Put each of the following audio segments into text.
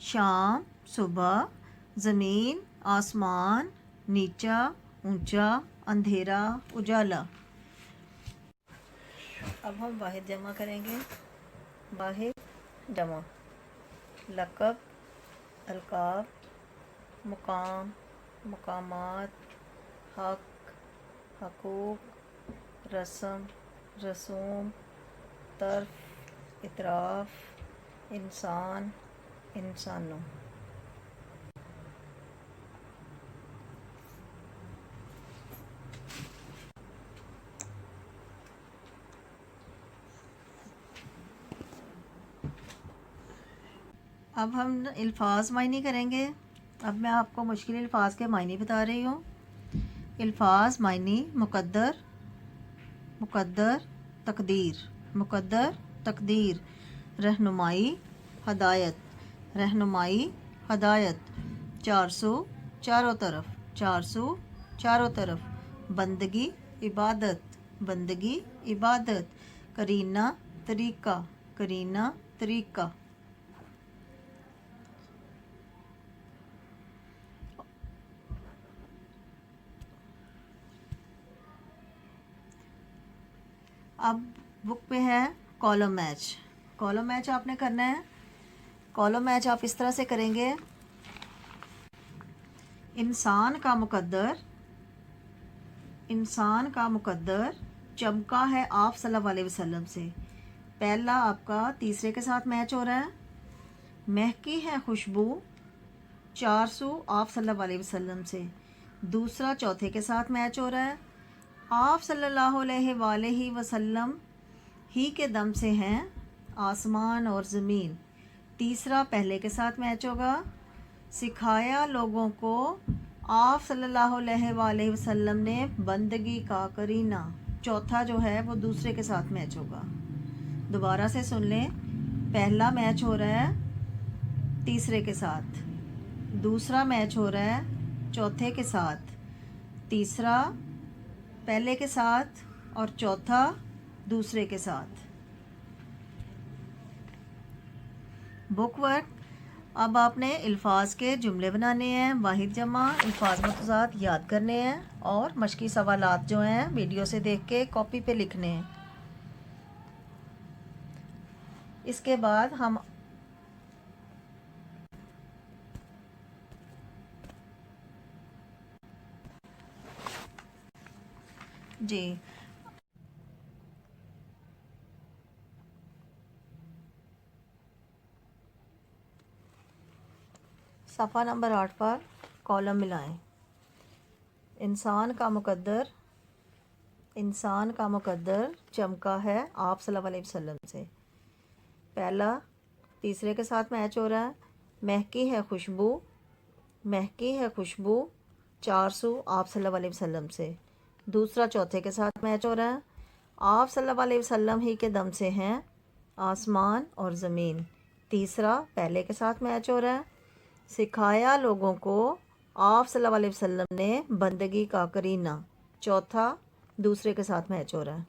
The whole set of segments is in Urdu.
شام صبح، زمین آسمان، نیچا اونچا، اندھیرا اجالا۔ اب ہم واحد جمع کریں گے۔ واحد جمع، لقب، القاب، مقام، مقامات، حق، حقوق، رسم، رسوم، طرف، اطراف، انسان، انسانوں۔ اب ہم الفاظ معنی کریں گے۔ اب میں آپ کو مشکل الفاظ کے معنی بتا رہی ہوں۔ الفاظ معنی: مقدر، مقدر، تقدیر، مقدر، تقدیر، رہنمائی، ہدایت، رہنمائی، ہدایت، 400، چاروں طرف، 400، چاروں طرف، بندگی، عبادت، بندگی، عبادت، کرینہ، طریقہ، کرینہ، طریقہ۔ اب بک پہ ہے کالم میچ۔ کالم میچ آپ نے کرنا ہے۔ کالم میچ آپ اس طرح سے کریں گے: انسان کا مقدر، انسان کا مقدر چمکا ہے آپ صلی اللہ علیہ وسلم سے۔ پہلا آپ کا تیسرے کے ساتھ میچ ہو رہا ہے۔ مہکی ہے خوشبو 400 آپ صلی اللہ علیہ وسلم سے۔ دوسرا چوتھے کے ساتھ میچ ہو رہا ہے۔ آپ صلی اللہ علیہ وآلہ وسلم ہی کے دم سے ہیں آسمان اور زمین۔ تیسرا پہلے کے ساتھ میچ ہوگا۔ سکھایا لوگوں کو آپ صلی اللہ علیہ وآلہ وسلم نے بندگی کا کرینہ۔ چوتھا جو ہے وہ دوسرے کے ساتھ میچ ہوگا۔ دوبارہ سے سن لیں، پہلا میچ ہو رہا ہے تیسرے کے ساتھ، دوسرا میچ ہو رہا ہے چوتھے کے ساتھ، تیسرا پہلے کے ساتھ اور چوتھا دوسرے کے ساتھ۔ بک ورک: اب آپ نے الفاظ کے جملے بنانے ہیں، واحد جمع، الفاظ متضاد یاد کرنے ہیں اور مشقی سوالات جو ہیں ویڈیو سے دیکھ کے کاپی پہ لکھنے ہیں۔ اس کے بعد ہم جی صفحہ نمبر 8 پر کالم ملائیں۔ انسان کا مقدر، انسان کا مقدر چمکا ہے آپ صلی اللہ علیہ وسلم سے۔ پہلا تیسرے کے ساتھ میچ ہو رہا ہے۔ مہکی ہے خوشبو، مہکی ہے خوشبو 400 آپ صلی اللہ علیہ وسلم سے۔ دوسرا چوتھے کے ساتھ میچ ہو رہا ہے۔ آپ صلی اللہ علیہ وسلم ہی کے دم سے ہیں آسمان اور زمین۔ تیسرا پہلے کے ساتھ میچ ہو رہا ہے۔ سکھایا لوگوں کو آپ صلی اللہ علیہ وسلم نے بندگی کا کرینہ۔ چوتھا دوسرے کے ساتھ میچ ہو رہا ہے،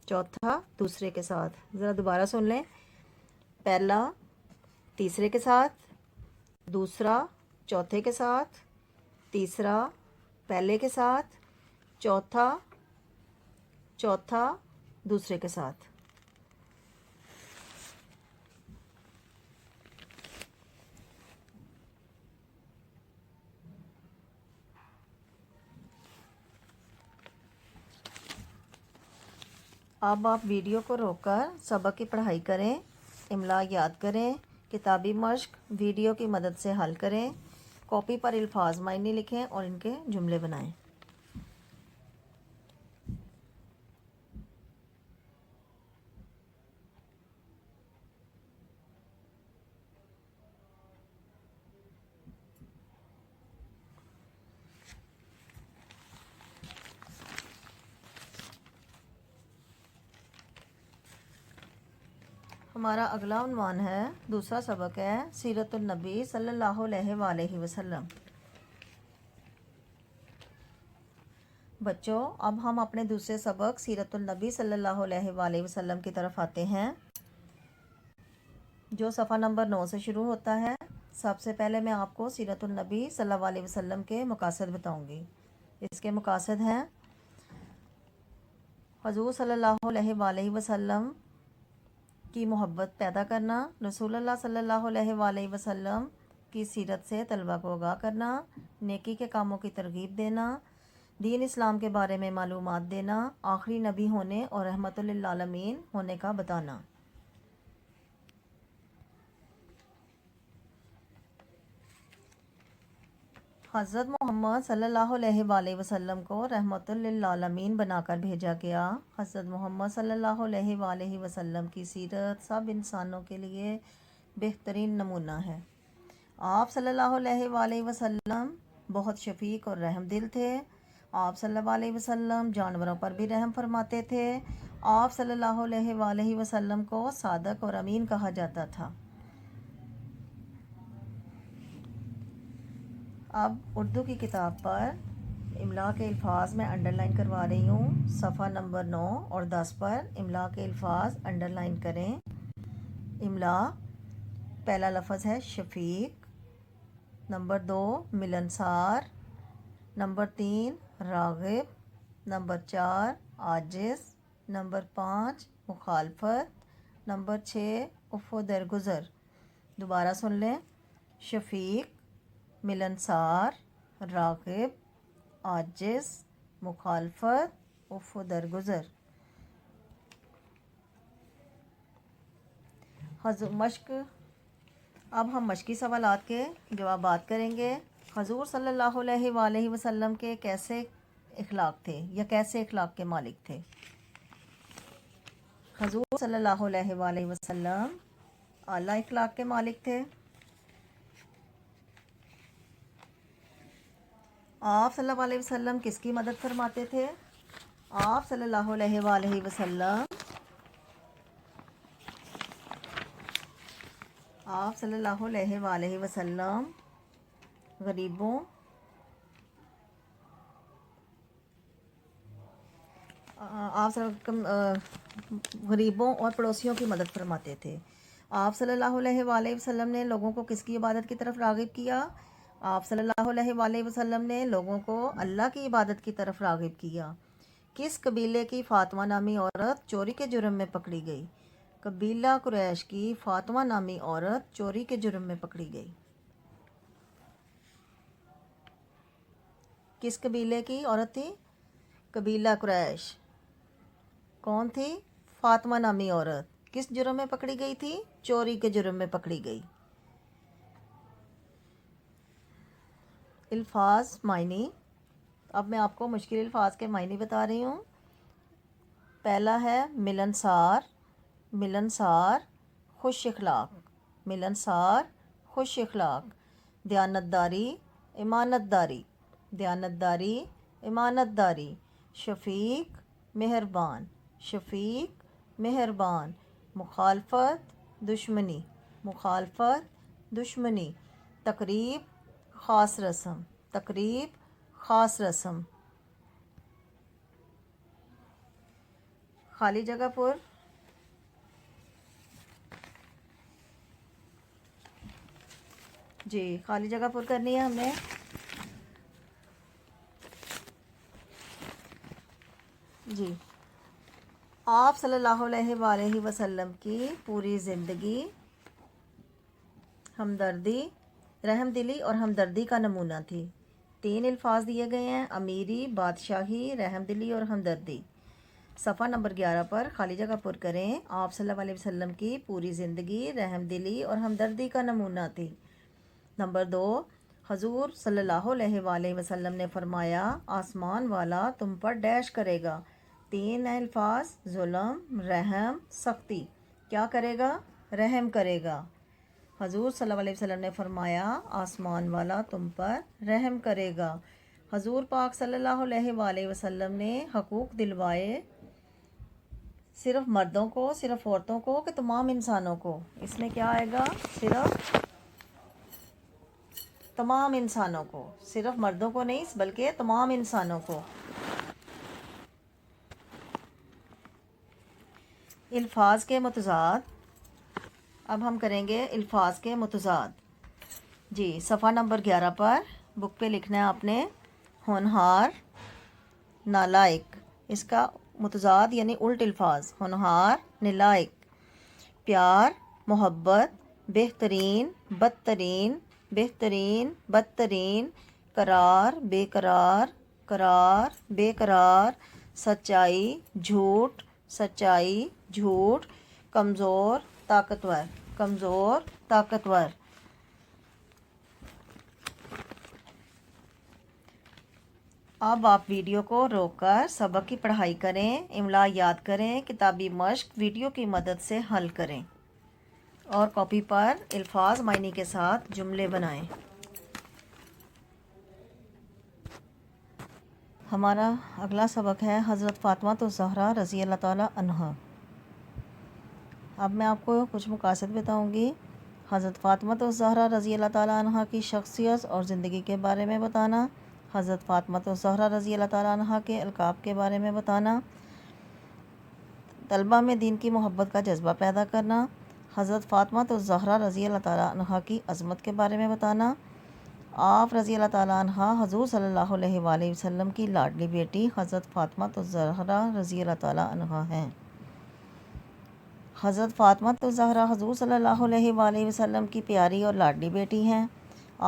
چوتھا دوسرے کے ساتھ۔ ذرا دوبارہ سن لیں، پہلا تیسرے کے ساتھ، دوسرا چوتھے کے ساتھ، تیسرا پہلے کے ساتھ، چوتھا دوسرے کے ساتھ۔ اب آپ ویڈیو کو روک کر سبق کی پڑھائی کریں، املا یاد کریں، کتابی مشق ویڈیو کی مدد سے حل کریں، کاپی پر الفاظ معنی لکھیں اور ان کے جملے بنائیں۔ ہمارا اگلا عنوان ہے، دوسرا سبق ہے سیرت النبی صلی اللہ علیہ وآلہ وسلم۔ بچوں اب ہم اپنے دوسرے سبق سیرت النبی صلی اللہ علیہ وآلہ وسلم کی طرف آتے ہیں، جو صفحہ نمبر 9 سے شروع ہوتا ہے۔ سب سے پہلے میں آپ کو سیرت النبی صلی اللہ علیہ وسلم کے مقاصد بتاؤں گی۔ اس کے مقاصد ہیں حضور صلی اللہ علیہ وآلہ وسلم کی محبت پیدا کرنا، رسول اللہ صلی اللہ علیہ وآلہ وسلم کی سیرت سے طلبہ کو آگاہ کرنا، نیکی کے کاموں کی ترغیب دینا، دین اسلام کے بارے میں معلومات دینا، آخری نبی ہونے اور رحمت للعالمین ہونے کا بتانا۔ حضرت محمد صلی اللہ علیہ وآلہ وسلم کو رحمت للعالمین بنا کر بھیجا گیا۔ حضرت محمد صلی اللہ علیہ وآلہ وسلم کی سیرت سب انسانوں کے لیے بہترین نمونہ ہے۔ آپ صلی اللہ علیہ وآلہ وسلم بہت شفیق اور رحم دل تھے۔ آپ صلی اللہ علیہ وسلم جانوروں پر بھی رحم فرماتے تھے۔ آپ صلی اللہ علیہ وآلہ وسلم کو صادق اور امین کہا جاتا تھا۔ اب اردو کی کتاب پر املا کے الفاظ میں انڈر لائن کروا رہی ہوں۔ صفحہ نمبر 9 اور 10 پر املا کے الفاظ انڈر لائن کریں۔ املا: پہلا لفظ ہے شفیق، نمبر 2 ملنسار، نمبر 3 راغب، نمبر 4 عاجز، نمبر 5 مخالفت، نمبر 6 عفو درگزر۔ دوبارہ سن لیں: شفیق، ملنسار، راغب، عاجز، مخالفت، عفو درگزر۔ مشق: اب ہم مشقی سوالات کے جوابات کریں گے۔ حضور صلی اللہ علیہ وآلہ وسلم کے کیسے اخلاق تھے یا کیسے اخلاق کے مالک تھے؟ حضور صلی اللہ علیہ وآلہ وسلم اعلیٰ اخلاق کے مالک تھے۔ آپ صلی اللہ علیہ وسلم کس کی مدد فرماتے تھے؟ آپ صلی اللہ علیہ وآلہ وسلم آپ صلی اللہ علیہ وآلہ وسلم غریبوں غریبوں اور پڑوسیوں کی مدد فرماتے تھے۔ آپ صلی اللہ علیہ وآلہ وسلم نے لوگوں کو کس کی عبادت کی طرف راغب کیا؟ آپ صلی اللہ علیہ وآلہ وسلم نے لوگوں کو اللہ کی عبادت کی طرف راغب کیا۔ کس قبیلے کی فاطمہ نامی عورت چوری کے جرم میں پکڑی گئی؟ قبیلہ قریش کی فاطمہ نامی عورت چوری کے جرم میں پکڑی گئی۔ کس قبیلے کی عورت تھی؟ قبیلہ قریش۔ کون تھی؟ فاطمہ نامی عورت۔ کس جرم میں پکڑی گئی تھی؟ چوری کے جرم میں پکڑی گئی۔ الفاظ معنی: اب میں آپ کو مشکل الفاظ کے معنی بتا رہی ہوں۔ پہلا ہے ملنسار، ملنسار خوش اخلاق، ملنسار خوش اخلاق۔ دیانتداری، امانت داری، دیانتداری، امانت داری۔ شفیق، مہربان، شفیق، مہربان۔ مخالفت، دشمنی، مخالفت، دشمنی۔ تقریب، خاص رسم، تقریب، خاص رسم۔ خالی جگہ پر جی خالی جگہ پر کرنی ہے ہم نے۔ جی آپ صلی اللہ علیہ وآلہ وسلم کی پوری زندگی ہمدردی، رحم دلی اور ہمدردی کا نمونہ تھی۔ 3 الفاظ دیے گئے ہیں: امیری، بادشاہی، رحم دلی اور ہمدردی۔ صفحہ نمبر 11 پر خالی جگہ پر کریں۔ آپ صلی اللہ علیہ وسلم کی پوری زندگی رحم دلی اور ہمدردی کا نمونہ تھی۔ نمبر 2، حضور صلی اللہ علیہ وآلہ وسلم نے فرمایا آسمان والا تم پر ڈیش کرے گا۔ 3 الفاظ: ظلم، رحم، سختی۔ کیا کرے گا؟ رحم کرے گا۔ حضور صلی اللہ علیہ وسلم نے فرمایا آسمان والا تم پر رحم کرے گا۔ حضور پاک صلی اللہ علیہ وآلہ وسلم نے حقوق دلوائے، صرف مردوں کو، صرف عورتوں کو کہ تمام انسانوں کو؟ اس میں کیا آئے گا؟ صرف تمام انسانوں کو، صرف مردوں کو نہیں بلکہ تمام انسانوں کو۔ الفاظ کے متضاد: اب ہم کریں گے الفاظ کے متضاد۔ جی صفحہ نمبر 11 پر بک پہ لکھنا ہے آپ نے ہونہار نالائق، اس کا متضاد یعنی الٹ الفاظ، ہونہار نالائق، پیار محبت، بہترین بدترین، بہترین بدترین، قرار بے قرار، قرار بے قرار، سچائی جھوٹ، سچائی جھوٹ، کمزور طاقتور، کمزور طاقتور۔ اب آپ ویڈیو کو روک کر سبق کی پڑھائی کریں، املا یاد کریں، کتابی مشق ویڈیو کی مدد سے حل کریں اور کاپی پر الفاظ معنی کے ساتھ جملے بنائیں۔ ہمارا اگلا سبق ہے حضرت فاطمہ الزہرا رضی اللہ تعالیٰ عنہا۔ اب میں آپ کو کچھ مقاصد بتاؤں گی۔ حضرت فاطمہ الزہرا رضی اللہ تعالیٰ عنہا کی شخصیت اور زندگی کے بارے میں بتانا، حضرت فاطمہ الزہرا رضی اللہ تعالیٰ عنہا کے القاب کے بارے میں بتانا، طلبہ میں دین کی محبت کا جذبہ پیدا کرنا، حضرت فاطمہ الزہرا رضی اللہ تعالیٰ عنہا کی عظمت کے بارے میں بتانا۔ آپ رضی اللہ تعالیٰ عنہا حضور صلی اللہ علیہ وآلہ وسلم کی لاڈلی بیٹی حضرت فاطمہ الزہرا رضی اللہ تعالیٰ عنہا ہیں۔ حضرت فاطمہ الزہرا حضور صلی اللہ علیہ وآلہ وسلم کی پیاری اور لاڈلی بیٹی ہیں۔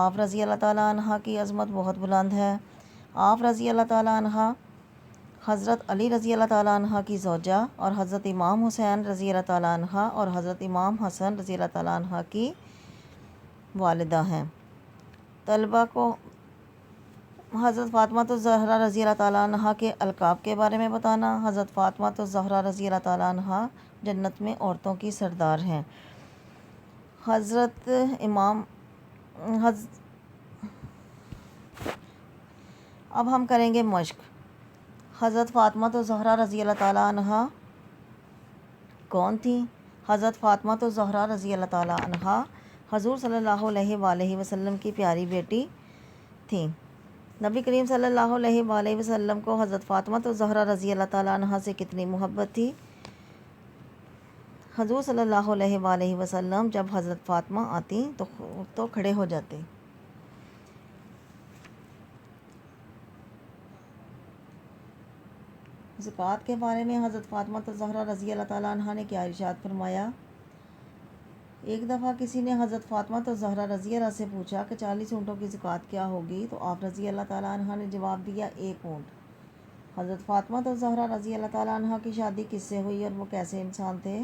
آپ رضی اللہ تعالیٰ عنہا کی عظمت بہت بلند ہے۔ آپ رضی اللہ تعالیٰ عنہا حضرت علی رضی اللہ تعالیٰ عنہ کی زوجہ اور حضرت امام حسین رضی اللہ تعالیٰ عنہ اور حضرت امام حسن رضی اللہ تعالیٰ عنہ کی والدہ ہیں۔ طلبہ کو حضرت فاطمہ الزہرا رضی اللہ تعالیٰ عنہ کے القاب کے بارے میں بتانا۔ حضرت فاطمہ الزہرا رضی اللہ تعالیٰ عنہ جنت میں عورتوں کی سردار ہیں۔ اب ہم کریں گے مشق۔ حضرت فاطمہ الزہرا رضی اللہ تعالیٰ عنہ کون تھیں؟ حضرت فاطمہ الزہرا رضی اللہ تعالیٰ عنہ حضور صلی اللہ علیہ وآلہ وسلم کی پیاری بیٹی تھیں۔ نبی کریم صلی اللہ علیہ وآلہ وسلم کو حضرت فاطمہ الزہرا رضی اللہ تعالیٰ عنہ سے کتنی محبت تھی؟ حضور صلی اللہ علیہ وآلہ وسلم جب حضرت فاطمہ آتی تو کھڑے ہو جاتے۔ زکوٰۃ کے بارے میں حضرت فاطمہ الزہرا رضی اللہ تعالیٰ عنہ نے کیا ارشاد فرمایا؟ ایک دفعہ کسی نے حضرت فاطمہ الزہرا رضی اللہ سے پوچھا کہ 40 اونٹوں کی زکوٰۃ کیا ہوگی؟ تو آپ رضی اللہ تعالیٰ عنہ نے جواب دیا 1 اونٹ۔ حضرت فاطمہ الزہرا رضی اللہ تعالیٰ عنہ کی شادی کس سے ہوئی اور وہ کیسے انسان تھے؟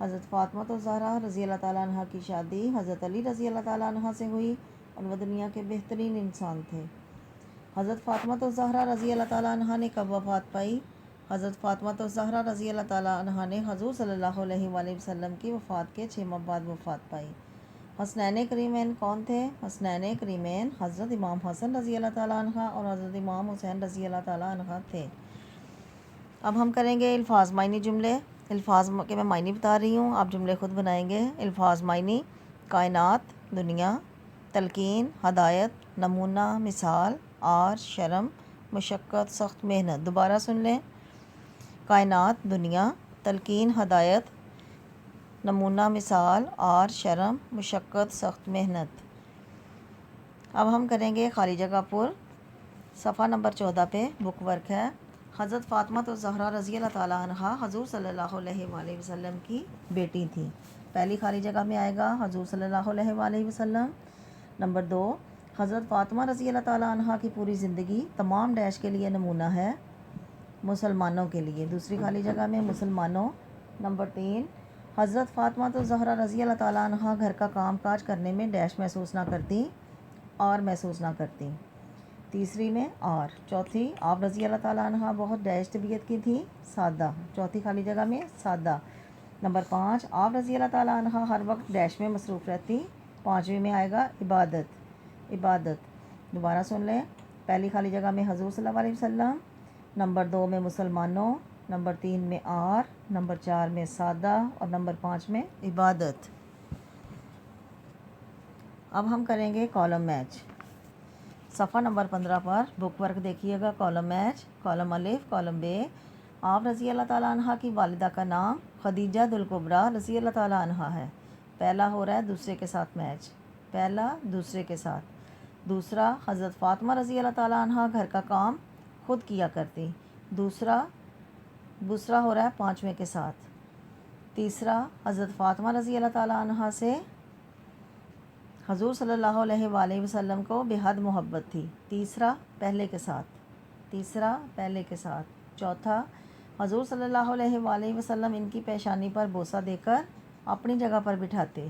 حضرت فاطمہ الزہرا رضی اللہ تعالیٰ عنہ کی شادی حضرت علی رضی اللہ تعالیٰ عنہ سے ہوئی اور وہ دنیا کے بہترین انسان تھے۔ حضرت فاطمہ الزہرا رضی اللہ تعالیٰ عنہ نے کب وفات پائی؟ حضرت فاطمہ الزہرا رضی اللہ تعالیٰ عنہ نے حضور صلی اللہ علیہ وآلہ وسلم کی وفات کے 6 ماہ بعد وفات پائی۔ حسنین کریمین کون تھے؟ حسنین کریمین حضرت امام حسن رضی اللہ تعالیٰ عنہ اور حضرت امام حسین رضی اللہ تعالیٰ عنہ تھے۔ اب ہم کریں گے الفاظ معنی جملے۔ الفاظ کے میں معنی بتا رہی ہوں، آپ جملے خود بنائیں گے۔ الفاظ معنی: کائنات، دنیا، تلقین، ہدایت، نمونہ، مثال، عار، شرم، مشقت، سخت محنت۔ دوبارہ سن لیں۔ کائنات، دنیا، تلقین، ہدایت، نمونہ، مثال، عار، شرم، مشقت، سخت محنت۔ اب ہم کریں گے خالی جگہ پر۔ صفحہ نمبر 14 پہ بک ورک ہے۔ حضرت فاطمہ الزہرا رضی اللہ تعالیٰ عنہ حضور صلی اللہ علیہ وآلہ وسلم کی بیٹی تھی۔ پہلی خالی جگہ میں آئے گا حضور صلی اللہ علیہ وآلہ وسلم۔ نمبر 2، حضرت فاطمہ رضی اللہ تعالیٰ عنہ کی پوری زندگی تمام ڈیش کے لیے نمونہ ہے، مسلمانوں کے لیے۔ دوسری خالی جگہ میں مسلمانوں۔ نمبر 3، حضرت فاطمہ الزہرا رضی اللہ تعالیٰ عنہ گھر کا کام کاج کرنے میں ڈیش محسوس نہ کرتی اور محسوس نہ کرتی۔ تیسری میں اور۔ چوتھی، آپ رضی اللہ تعالیٰ عنہ بہت ڈیش طبیعت کی تھی، سادہ۔ چوتھی خالی جگہ میں سادہ۔ نمبر 5، آپ رضی اللہ تعالیٰ عنہ ہر وقت ڈیش میں مصروف رہتی۔ پانچویں میں آئے گا عبادت۔ دوبارہ سن لیں۔ پہلی خالی جگہ میں حضور صلی اللہ علیہ وسلم، نمبر 2 میں مسلمانوں، نمبر 3 میں اور، نمبر 4 میں سادہ اور نمبر 5 میں عبادت۔ اب ہم کریں گے کالم میچ۔ صفحہ نمبر 15 پر بک ورک دیکھیے گا۔ کالم میچ: کالم الف، کالم ب۔ آپ رضی اللہ تعالیٰ عنہ کی والدہ کا نام خدیجہ الکبریٰ رضی اللہ تعالیٰ عنہ ہے۔ پہلا ہو رہا ہے دوسرے کے ساتھ میچ۔ پہلا دوسرے کے ساتھ. دوسرا حضرت فاطمہ رضی اللہ تعالیٰ عنہ گھر کا کام خود کیا کرتی. دوسرا ہو رہا ہے پانچویں کے ساتھ. تیسرا حضرت فاطمہ رضی اللہ تعالیٰ عنہ سے حضور صلی اللہ علیہ وآلہ وسلم کو بے حد محبت تھی. تیسرا پہلے کے ساتھ. چوتھا حضور صلی اللہ علیہ وآلہ وسلم ان کی پیشانی پر بوسہ دے کر اپنی جگہ پر بٹھاتے.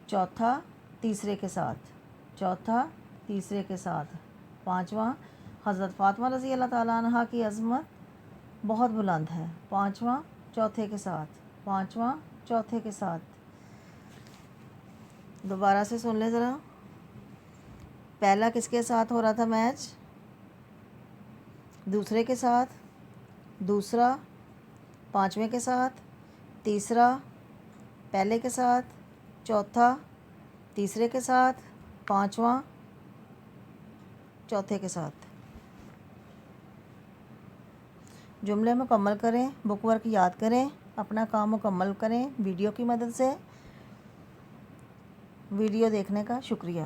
چوتھا تیسرے کے ساتھ. پانچواں حضرت فاطمہ رضی اللہ تعالیٰ عنہ کی عظمت بہت بلند ہے. پانچواں چوتھے کے ساتھ. دوبارہ سے سن لیں ذرا. پہلا کس کے ساتھ ہو رہا تھا میچ؟ دوسرے کے ساتھ. دوسرا پانچویں کے ساتھ. تیسرا پہلے کے ساتھ. چوتھا تیسرے کے ساتھ. پانچواں چوتھے کے ساتھ. جملے مکمل کریں، بک ورک یاد کریں، اپنا کام مکمل کریں ویڈیو کی مدد سے. ویڈیو دیکھنے کا شکریہ.